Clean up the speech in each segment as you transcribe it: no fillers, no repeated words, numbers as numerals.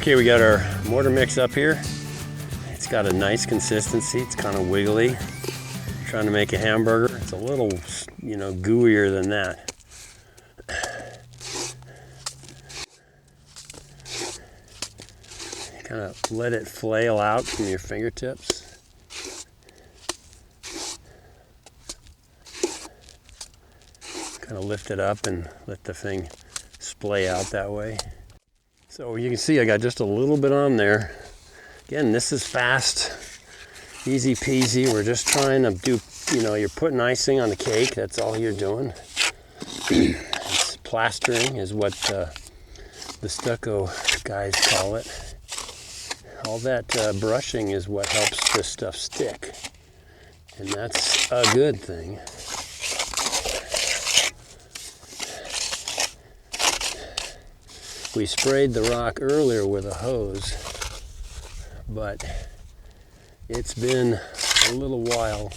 Okay, we got our mortar mix up here. It's got a nice consistency. It's kind of wiggly. Trying to make a hamburger. It's a little, gooier than that. Kind of let it flail out from your fingertips. Kind of lift it up and let the thing splay out that way. So you can see I got just a little bit on there. Again, this is fast, easy peasy. We're just trying to do, you're putting icing on the cake. That's all you're doing. It's plastering is what the stucco guys call it. All that brushing is what helps this stuff stick. And that's a good thing. We sprayed the rock earlier with a hose, but it's been a little while.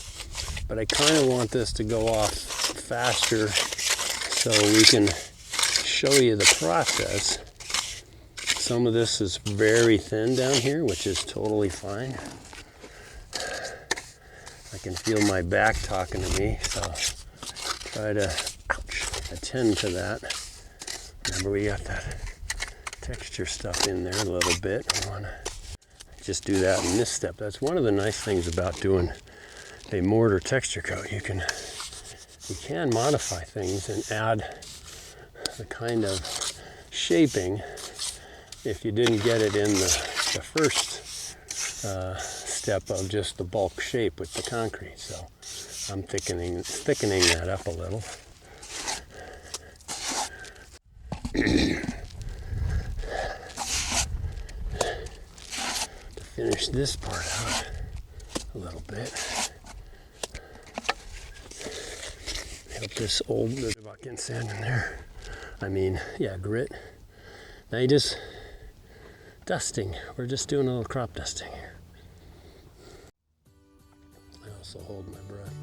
But I kind of want this to go off faster so we can show you the process. Some of this is very thin down here, which is totally fine. I can feel my back talking to me, so try to attend to that. Remember, we got that texture stuff in there a little bit. I want to just do that in this step. That's one of the nice things about doing a mortar texture coat. You can modify things and add the kind of shaping if you didn't get it in the first step of just the bulk shape with the concrete. So I'm thickening that up a little. Finish this part out a little bit. Help this old, there's about getting sand in there. Grit. Now you just dusting. We're just doing a little crop dusting here. I also hold my breath.